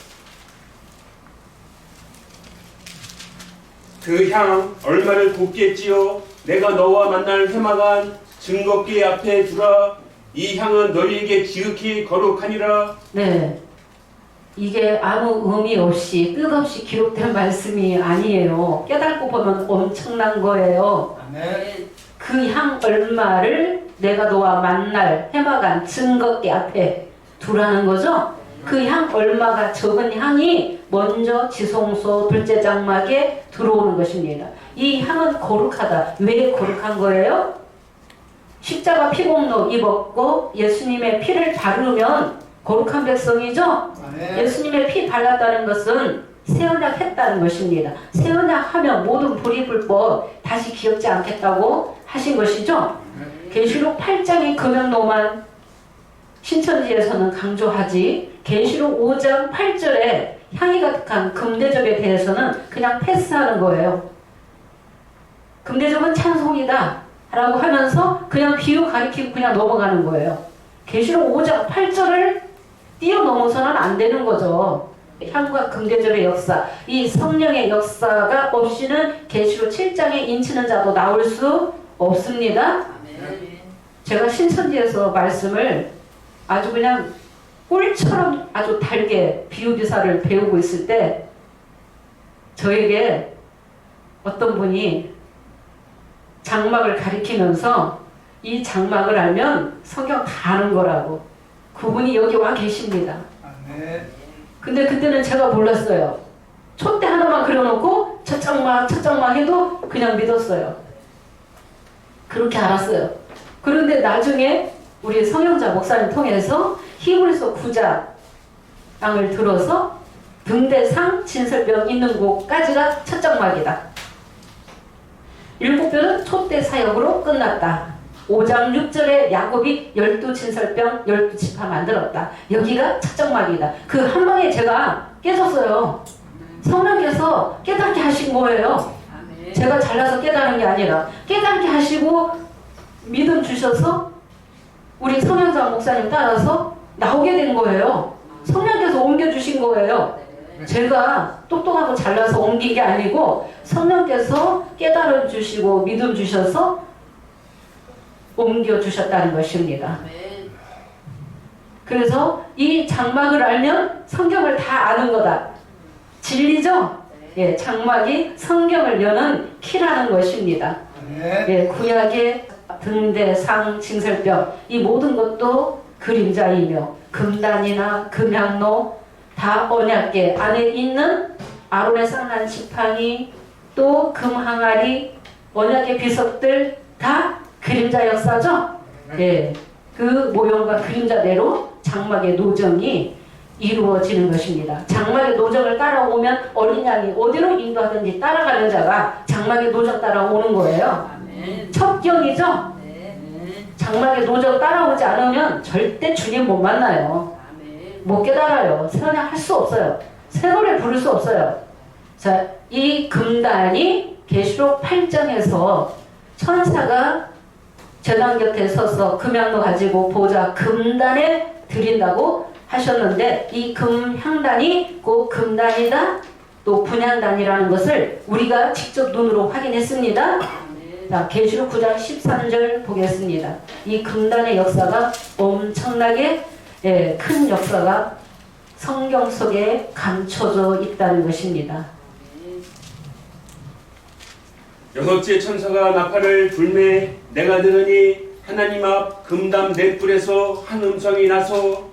그 향 얼마를 곱게 찌어 내가 너와 만날 회막한 증거궤 앞에 두라. 이 향은 너희에게 지극히 거룩하니라. 네, 이게 아무 의미 없이 뜻없이 기록된 말씀이 아니에요. 깨닫고 보면 엄청난 거예요. 그 향 얼마를 내가 너와 만날 회막한 증거궤 앞에 두라는 거죠. 그 향 얼마가 적은 향이 먼저 지성소 둘째 장막에 들어오는 것입니다. 이 향은 거룩하다. 왜 거룩한 거예요? 십자가 피공로 입었고 예수님의 피를 바르면 거룩한 백성이죠. 예수님의 피 발랐다는 것은 새 언약 했다는 것입니다. 새 언약 하면 모든 불의불법 다시 기억지 않겠다고 하신 것이죠. 계시록 8장의 금영로만 신천지에서는 강조하지, 계시록 5장 8절에 향이 가득한 금대접에 대해서는 그냥 패스하는 거예요. 금대접은 찬송이다 라고 하면서 그냥 비유 가리키고 그냥 넘어가는 거예요. 계시록 5장 8절을 뛰어넘어서는 안 되는 거죠. 향과 금대접의 역사, 이 성령의 역사가 없이는 계시록 7장에 인치는 자도 나올 수 없습니다. 제가 신천지에서 말씀을 아주 그냥 꿀처럼 아주 달게 비유기사를 배우고 있을 때 저에게 어떤 분이 장막을 가리키면서 이 장막을 알면 성경 다 아는 거라고, 그분이 여기 와 계십니다. 근데 그때는 제가 몰랐어요. 촛대 하나만 그려놓고 첫 장막 해도 그냥 믿었어요. 그렇게 알았어요. 그런데 나중에 우리 성영자 목사님 통해서 히브리서 9장을 들어서 등대상 진설병 있는 곳까지가 첫 장막이다. 7별은 촛대 사역으로 끝났다. 5장 6절에 야곱이 12진설병 12지파 만들었다. 여기가 첫 장막이다. 그 한 방에 제가 깨졌어요. 성령께서 깨닫게 하신 거예요. 제가 잘나서 깨달은 게 아니라 깨닫게 하시고 믿음 주셔서 우리 성현상 목사님 따라서 나오게 된 거예요. 성령께서 옮겨주신 거예요. 제가 똑똑하고 잘나서 옮긴 게 아니고 성령께서 깨달음 주시고 믿음 주셔서 옮겨주셨다는 것입니다. 그래서 이 장막을 알면 성경을 다 아는 거다. 진리죠? 예, 장막이 성경을 여는 키라는 것입니다. 예, 구약의 등대, 상, 징설병 이 모든 것도 그림자이며 금단이나 금향로 다 언약궤 안에 있는 아론의 쌍난 지팡이 또 금항아리 언약궤 비석들 다 그림자 역사죠. 예, 그 모형과 그림자대로 장막의 노정이 이루어지는 것입니다. 장막의 노정을 따라오면 어린 양이 어디로 인도하든지 따라가는 자가 장막의 노정 따라오는 거예요. 첩경이죠. 장막의 노정 따라오지 않으면 절대 주님 못 만나요. 못 깨달아요. 새 언약 할 수 없어요. 새 노래 부를 수 없어요. 자, 이 금단이 계시록 8장에서 천사가 제단 곁에 서서 금향로 가지고 보자 금단에 드린다고 하셨는데 이 금향단이 곧 금단이다 또 분향단이라는 것을 우리가 직접 눈으로 확인했습니다. 자, 계시록 9장 13절 보겠습니다. 이 금단의 역사가 엄청나게 큰 역사가 성경 속에 감춰져 있다는 것입니다. 여섯째 천사가 나팔을 불매 내가 들으니 하나님 앞 금담 네 뿔에서 한 음성이 나서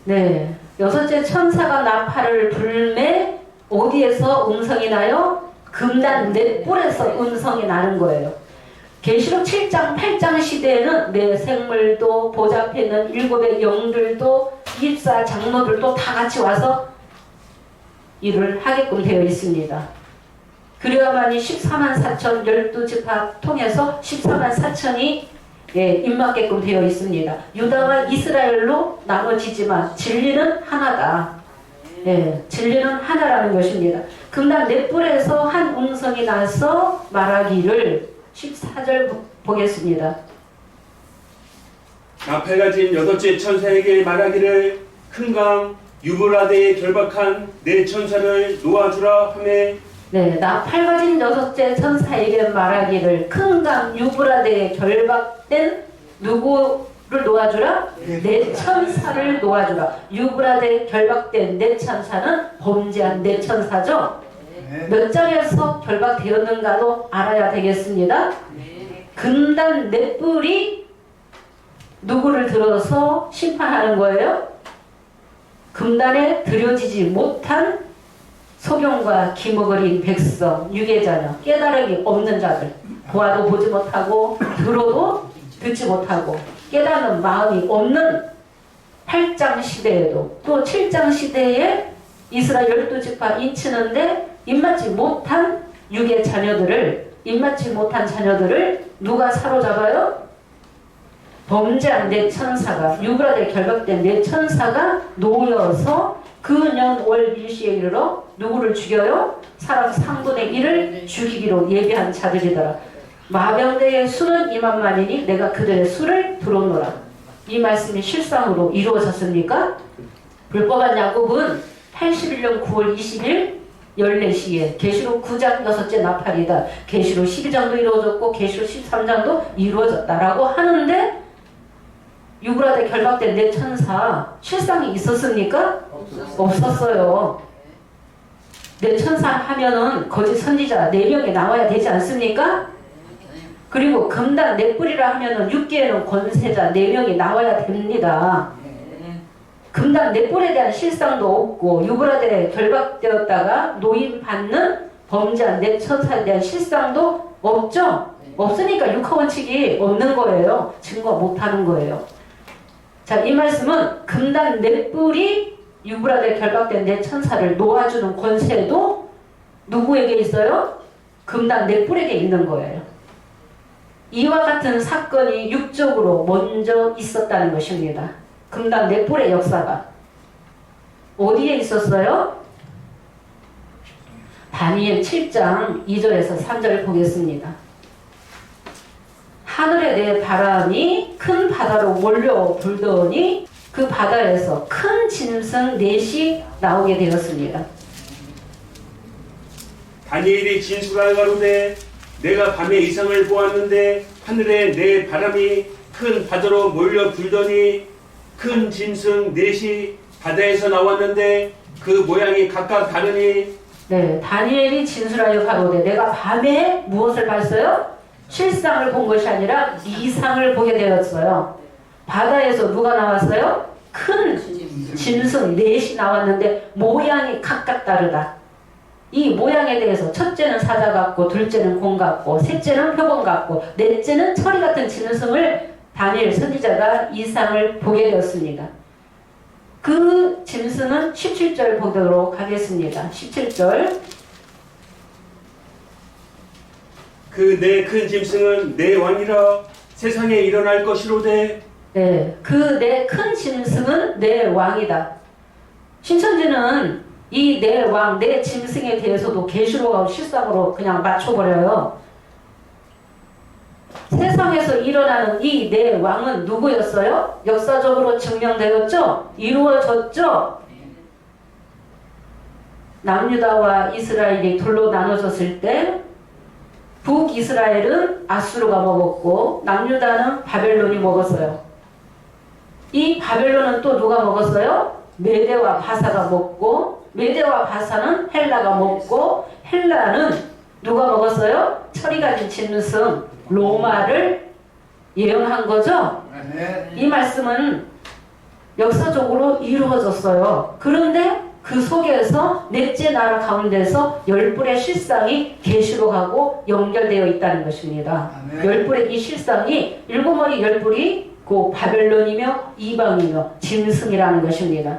네, 여섯째 천사가 나팔을 불매 어디에서 음성이 나요? 금단 넷불에서 음성이 나는 거예요. 계시록 7장 8장 시대에는 내 생물도 보좌 앞에 있는 일곱의 영들도 입사 장로들도 다 같이 와서 일을 하게끔 되어 있습니다. 그래야만이 14만 4천 12지파 통해서 14만 4천이 입맞게끔 되어 있습니다. 유다와 이스라엘로 나눠지지만 진리는 하나다. 진리는 하나라는 것입니다. 금단 넷불에서 한 음성이 나서 말하기를 14절 보겠습니다. 나팔 가진 여덟째 천사에게 말하기를 큰 강 유브라데에 결박한 내 천사를 놓아주라 하매 나팔 가진 여섯째 천사에게 말하기를 큰 강 유브라데에 결박된 누구를 놓아주라? 내 천사를 놓아주라. 유브라데에 결박된 내 천사는 범죄한 내 천사죠. 몇 장에서 결박되었는가도 알아야 되겠습니다. 금단 넷불이 누구를 들어서 심판하는 거예요? 금단에 들여지지 못한 소경과 기먹어린 백성, 유괴자녀, 깨달음이 없는 자들, 보아도 보지 못하고 들어도 듣지 못하고 깨닫는 마음이 없는 8장 시대에도 또 7장 시대에 이스라엘 12지파 인치는데 입맞지 못한 유괴 자녀들을 입맞지 못한 자녀들을 누가 사로잡아요? 범죄한 내 천사가 유브라데에 결박된 내 천사가 놓여서 그 년 월 일시에 이르러 누구를 죽여요? 사람 3분의 1을 죽이기로 예비한 자들이더라. 마병대의 수는 2만만이니 내가 그들의 수를 들어노라. 이 말씀이 실상으로 이루어졌습니까? 불법한 야곱은 81년 9월 20일 14시에 계시록 9장 6째 나팔이다. 계시록 12장도 이루어졌고 계시록 13장도 이루어졌다라고 하는데 유브라데 결박된 내 천사 실상이 있었습니까? 없었어요. 내 천사 하면은 거짓 선지자 4명이 나와야 되지 않습니까? 그리고 금단 넷불이라 하면은 6기에는 권세자 4명이 나와야 됩니다. 금단 넷불에 대한 실상도 없고 유브라데에 결박되었다가 노임받는 범죄한 내 천사에 대한 실상도 없죠? 없으니까 육하원칙이 없는 거예요. 증거 못하는 거예요. 자, 이 말씀은 금단 넷불이 유브라데에 결박된 내 천사를 놓아주는 권세도 누구에게 있어요? 금단 넷불에게 있는 거예요. 이와 같은 사건이 육적으로 먼저 있었다는 것입니다. 금단 넷불의 역사가 어디에 있었어요? 다니엘 7장 2절에서 3절을 보겠습니다. 하늘에 내 바람이 큰 바다로 몰려 불더니 그 바다에서 큰 짐승 넷이 나오게 되었습니다. 다니엘이 진술하여 가로되 내가 밤에 이상을 보았는데 하늘에 내 바람이 큰 바다로 몰려 불더니 큰 짐승 넷이 바다에서 나왔는데 그 모양이 각각 다르니 다니엘이 진술하여 가로되 내가 밤에 무엇을 봤어요? 실상을 본 것이 아니라 이상을 보게 되었어요. 바다에서 누가 나왔어요? 큰 짐승 넷이 나왔는데 모양이 각각 다르다. 이 모양에 대해서 첫째는 사자 같고 둘째는 공 같고 셋째는 표범 같고 넷째는 철이 같은 짐승을 다니엘 선지자가 이상을 보게 되었습니다. 그 짐승은 17절 보도록 하겠습니다. 17절 그 내 큰 짐승은 내 왕이라 세상에 일어날 것이로되 그 내 큰 짐승은 내 왕이다. 신천지는 이 내 왕, 내 짐승에 대해서도 계시록하고 실상으로 그냥 맞춰버려요. 세상에서 일어나는 이 내 왕은 누구였어요? 역사적으로 증명되었죠? 이루어졌죠? 남유다와 이스라엘이 둘로 나눠졌을 때 북이스라엘은 아수르가 먹었고 남유다는 바벨론이 먹었어요. 이 바벨론은 또 누가 먹었어요? 메대와 바사가 먹고 메대와 바사는 헬라가 먹고 헬라는 누가 먹었어요? 철이 가진 짐승 로마를 예언한 거죠? 이 말씀은 역사적으로 이루어졌어요. 그런데 그 속에서 넷째 나라 가운데서 열불의 실상이 계시록하고 연결되어 있다는 것입니다. 열불의 이 실상이 일곱 머리 열불이 그 바벨론이며 이방이며 짐승이라는 것입니다.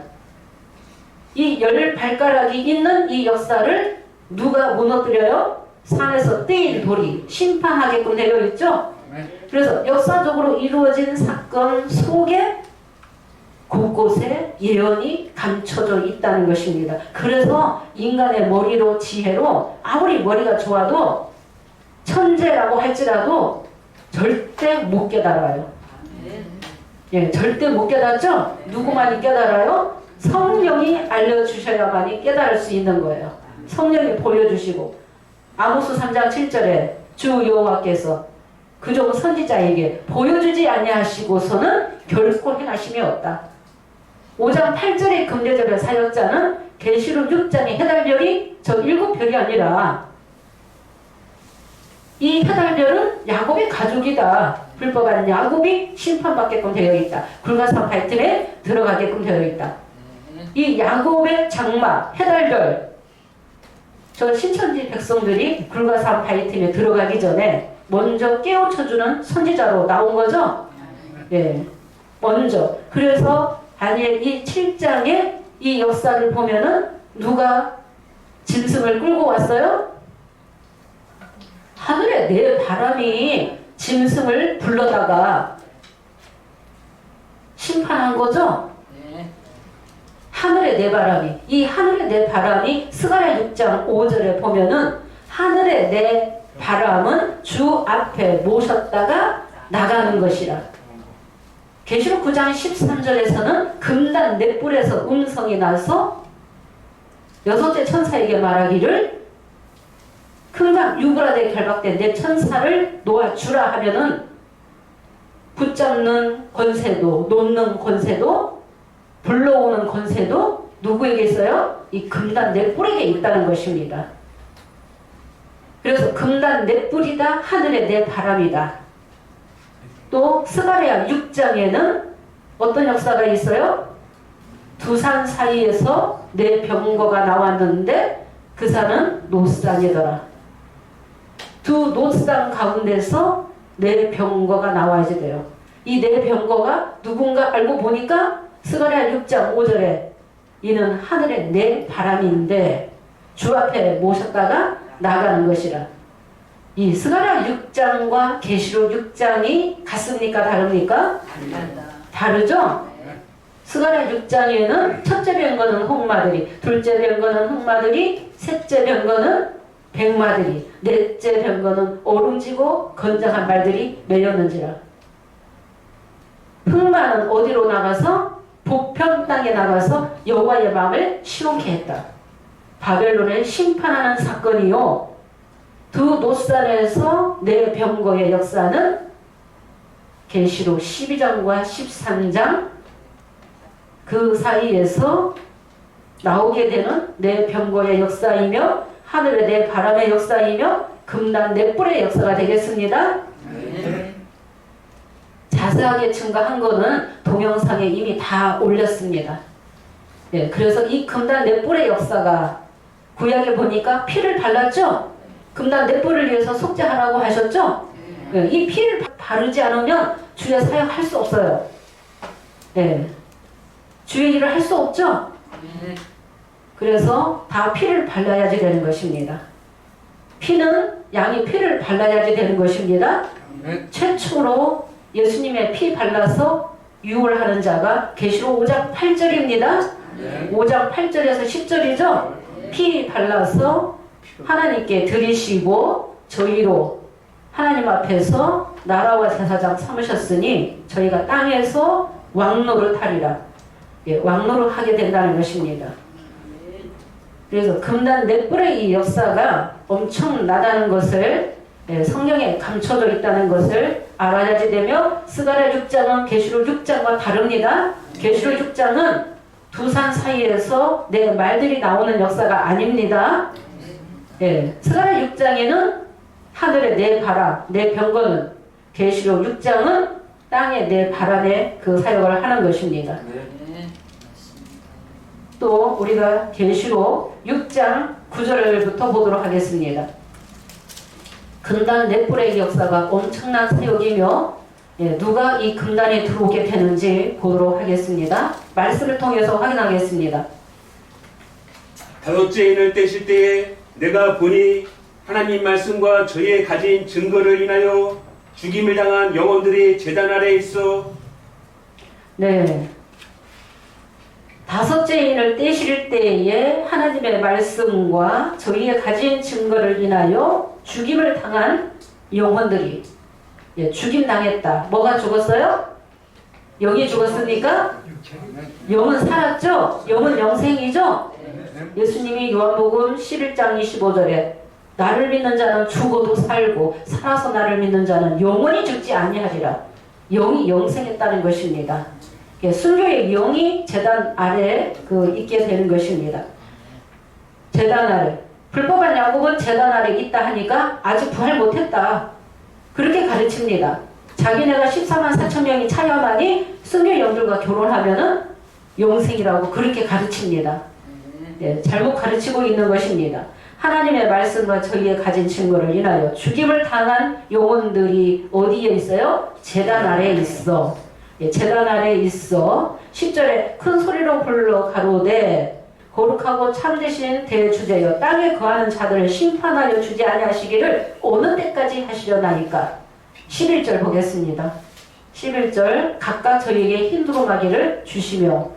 이 열 발가락이 있는 이 역사를 누가 무너뜨려요? 산에서 떼인 돌이 심판하게끔 되어 있죠. 그래서 역사적으로 이루어진 사건 속에 곳곳에 예언이 감춰져 있다는 것입니다. 그래서 인간의 머리로 지혜로 아무리 머리가 좋아도 천재라고 할지라도 절대 못 깨달아요. 예, 절대 못 깨닫죠? 누구만이 깨달아요? 성령이 알려주셔야만이 깨달을 수 있는 거예요. 성령이 보여주시고 아모스 3장 7절에 주 여호와께서 그종 선지자에게 보여주지 아니하시고서는 결코 행하심이 없다. 5장 8절의 금대접의 사역자는 계시록 6장의 해달별이 저 7별이 아니라 이 해달별은 야곱의 가족이다. 불법한 야곱이 심판받게끔 되어 있다. 불가산 바이틀에 들어가게끔 되어 있다. 이 야곱의 장막 해달별, 저 신천지 백성들이 불가산 바이틀에 들어가기 전에 먼저 깨우쳐주는 선지자로 나온 거죠. 예, 먼저. 그래서 다니엘 이 7장의 이 역사를 보면은 누가 짐승을 끌고 왔어요? 하늘에 내 바람이 짐승을 불러다가 심판한 거죠? 하늘의 내 바람이, 이 하늘의 내 바람이 스가랴 6장 5절에 보면은 하늘의 내 바람은 주 앞에 모셨다가 나가는 것이라. 계시록 9장 13절에서는 금단 넷불에서 음성이 나서 여섯째 천사에게 말하기를 큰강 유브라데에 결박된 내 천사를 놓아주라 하면은 붙잡는 권세도 놓는 권세도 불러오는 권세도 누구에게 있어요? 이 금단 넷불에게 있다는 것입니다. 그래서 금단 넷불이다 하늘의 내 바람이다. 또 스가랴 6장에는 어떤 역사가 있어요? 두 산 사이에서 내 병거가 나왔는데 그 산은 노산이더라. 두 노산 가운데서 내 병거가 나와야지 돼요. 이 내 병거가 누군가 알고 보니까 스가랴 6장 5절에 이는 하늘의 내 바람인데 주 앞에 모셨다가 나가는 것이라. 이 스가랴 6장과 계시록 6장이 같습니까? 다릅니까? 다르죠? 스가랴 6장에는 첫째 병거는 홍마들이, 둘째 병거는 흑마들이, 셋째 병거는 백마들이, 넷째 병거는 오름지고 건장한 말들이 매였는지라. 흑마는 어디로 나가서? 북편 땅에 나가서 여호와의 마음을 시원케 했다. 바벨론을 심판하는 사건이요. 두 노산에서 내 병거의 역사는 계시록 12장과 13장 그 사이에서 나오게 되는 내 병거의 역사이며 하늘의 내 바람의 역사이며 금단 넷불의 역사가 되겠습니다. 자세하게 증가한 거는 동영상에 이미 다 올렸습니다. 예, 그래서 이 금단 넷불의 역사가 구약에 보니까 피를 발랐죠? 금단 넷불을 위해서 속죄하라고 하셨죠? 예, 이 피를 바르지 않으면 주의 사역할 수 없어요. 예, 주의 일을 할 수 없죠? 그래서 다 피를 발라야지 되는 것입니다. 피는 양이 피를 발라야지 되는 것입니다. 최초로 예수님의 피 발라서 유월하는 자가 계시록 5장 8절입니다. 5장 8절에서 10절이죠. 피 발라서 하나님께 드리시고 저희로 하나님 앞에서 나라와 제사장 삼으셨으니 저희가 땅에서 왕노를 하리라. 예, 왕노를 하게 된다는 것입니다. 그래서 금단 넷불의 이 역사가 엄청나다는 것을, 예, 성경에 감춰져 있다는 것을 알아야지 되며 스가랴 6장은 계시록 6장과 다릅니다. 계시록 6장은 두 산 사이에서 내 말들이 나오는 역사가 아닙니다. 예, 스가랴 6장에는 하늘의 내 바람, 내 병거는, 계시록 6장은 땅의 내 바람의 그 사역을 하는 것입니다. 또 우리가 계시록 6장 9절부터 보도록 하겠습니다. 금단 넷불의 역사가 엄청난 사역이며 누가 이 금단에 들어오게 되는지 보도록 하겠습니다. 말씀을 통해서 확인하겠습니다. 다섯째 인을 떼실 때에 내가 보니 하나님 말씀과 저의 가진 증거를 인하여 죽임을 당한 영혼들이 제단 아래에 있어. 네. 다섯째 인을 떼실 때에 하나님의 말씀과 저희의 가진 증거를 인하여 죽임을 당한 영혼들이 죽임 당했다. 뭐가 죽었어요? 영이 죽었습니까? 영은 살았죠? 영은 영생이죠? 예수님이 요한복음 11장 25절에 나를 믿는 자는 죽어도 살고 살아서 나를 믿는 자는 영원히 죽지 아니하리라. 영이 영생했다는 것입니다. 순교의 영이 제단 아래에 있게 되는 것입니다. 제단 아래. 불법한 야곱은 제단 아래 있다 하니까 아직 부활 못했다. 그렇게 가르칩니다. 자기네가 14만 4천 명이 차야만이 순교 영들과 결혼하면은 영생이라고 그렇게 가르칩니다. 잘못 가르치고 있는 것입니다. 하나님의 말씀과 저희의 가진 증거를 인하여 죽임을 당한 영혼들이 어디에 있어요? 제단 아래에 있어. 제단 아래에 있어. 10절에 큰 소리로 불러 가로되 거룩하고 참되신 대주제여 땅에 거하는 자들을 심판하여 주지 아니하시기를 어느 때까지 하시려나이까. 11절 보겠습니다. 11절 각각 저희에게 흰 두루마기를 주시며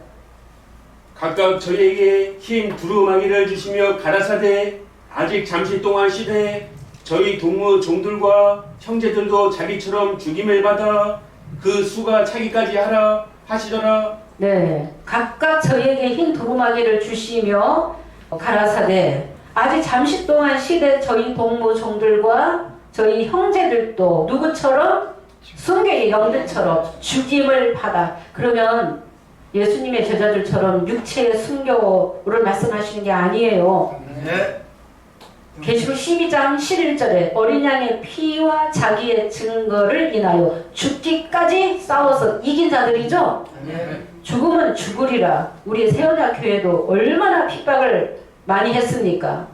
각각 저희에게 흰 두루마기를 주시며 가라사대 아직 잠시 동안 시대에 저희 동무 종들과 형제들도 자기처럼 죽임을 받아 그 수가 차기까지 하라 하시더라. 네, 각각 저희에게 흰 두루마기를 주시며 가라사대 아직 잠시 동안 시대 저희 동무 종들과 저희 형제들도 누구처럼? 순교의 영들처럼 죽임을 받아. 그러면 예수님의 제자들처럼 육체의 순교를 말씀하시는 게 아니에요. 계시록 12장 11절에 어린 양의 피와 자기의 증거를 인하여 죽기까지 싸워서 이긴 자들이죠. 죽으면 죽으리라. 우리 세원야 교회도 얼마나 핍박을 많이 했습니까?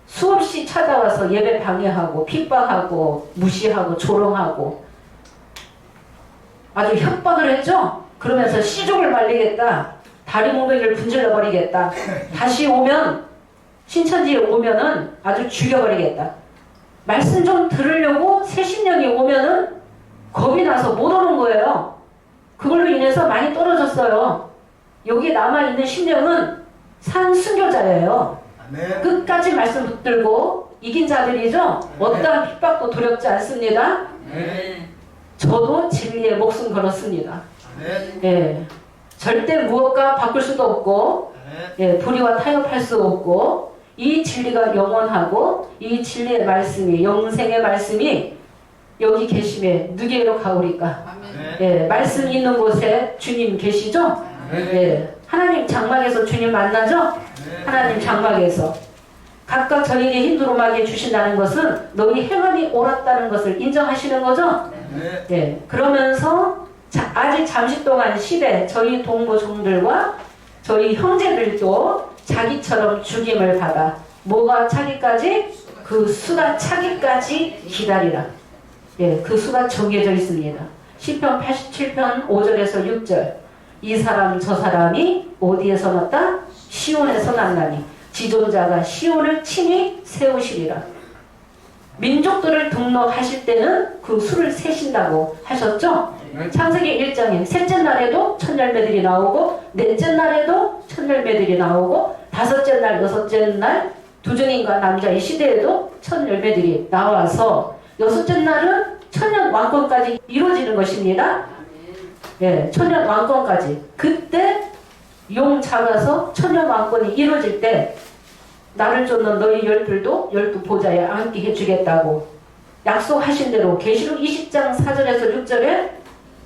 수없이 찾아와서 예배 방해하고 핍박하고 무시하고 조롱하고 아주 협박을 했죠. 그러면서 씨죽을 말리겠다. 다리 몽둥이를 분질러 버리겠다. 다시 오면 신천지에 오면은 아주 죽여버리겠다. 말씀 좀 들으려고 새 신령이 오면은 겁이 나서 못 오는 거예요. 그걸로 인해서 많이 떨어졌어요. 여기 남아있는 신령은 산 순교자예요. 끝까지 말씀 붙들고 이긴 자들이죠. 어떠한 핍박도 두렵지 않습니다. 저도 진리에 목숨 걸었습니다. 절대 무엇과 바꿀 수도 없고 불의와 타협할 수 없고 이 진리가 영원하고 이 진리의 말씀이 영생의 말씀이 여기 계심에 누구로 가오리까? 말씀 있는 곳에 주님 계시죠? 하나님 장막에서 주님 만나죠? 하나님 장막에서 각각 저에게 흰 두루마기 주신다는 것은 너희 행함이 옳았다는 것을 인정하시는 거죠? 그러면서 아직 잠시 동안 시대 저희 동무 종들과 저희 형제들도 자기처럼 죽임을 받아 뭐가 차기까지? 그 수가 차기까지 기다리라. 그 수가 정해져 있습니다. 시편 87편 5절에서 6절 이 사람 저 사람이 어디에서 났다? 시온에서 났나니 지존자가 시온을 친히 세우시리라. 민족들을 등록하실 때는 그 수를 세신다고 하셨죠? 창세기 1장에 셋째 날에도 첫 열매들이 나오고 넷째 날에도 첫 열매들이 나오고 다섯째 날, 여섯째 날 두증인과 남자의 시대에도 첫 열매들이 나와서 여섯째 날은 천년 왕권까지 이루어지는 것입니다. 천년 왕권까지. 그때 용 잡아서 천년 왕권이 이루어질 때 나를 쫓는 너희 열둘도 열두 보좌에 앉게 해주겠다고 약속하신 대로 계시록 20장 4절에서 6절에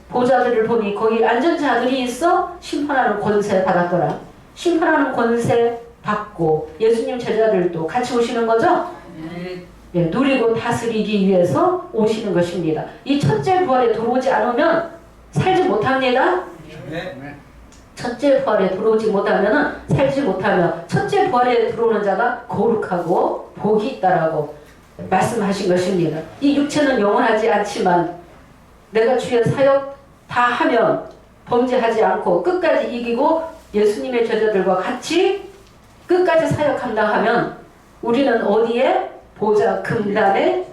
보좌들을 보니 거기 앉은 자들이 있어 심판하는 권세 받았더라. 심판하는 권세 받고 예수님 제자들도 같이 오시는 거죠? 누리고 다스리기 위해서 오시는 것입니다. 이 첫째 부활에 들어오지 않으면 살지 못합니다. 첫째 부활에 들어오지 못하면 살지 못하며 첫째 부활에 들어오는 자가 거룩하고 복이 있다라고 말씀하신 것입니다. 이 육체는 영원하지 않지만 내가 주의 사역 다 하면 범죄하지 않고 끝까지 이기고 예수님의 제자들과 같이 끝까지 사역한다 하면 우리는 어디에? 보좌 금단에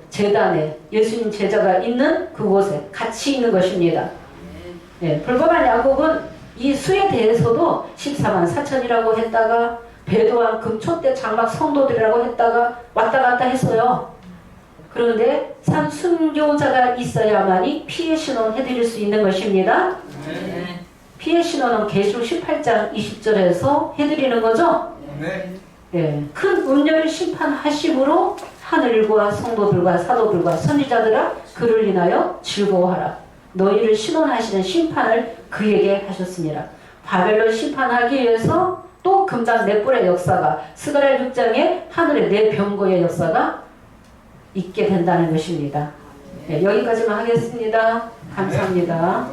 제단에 예수님 제자가 있는 그곳에 같이 있는 것입니다. 불법한 야곱은 이 수에 대해서도 14만 4천이라고 했다가 배도한 금초대 장막 성도들이라고 했다가 왔다 갔다 했어요. 그런데 산 순교자가 있어야만이 피의 신원 해드릴 수 있는 것입니다. 피의 신원은 계시록 18장 20절에서 해드리는 거죠. 큰 운명을 심판하심으로 하늘과 성도들과 사도들과 선지자들아 그를 인하여 즐거워하라. 너희를 신원하시는 심판을 그에게 하셨습니다. 바벨론 심판하기 위해서 또 금단 네 뿔의 역사가 스가랴 6장에 하늘의 네 병거의 역사가 있게 된다는 것입니다. 여기까지만 하겠습니다. 감사합니다.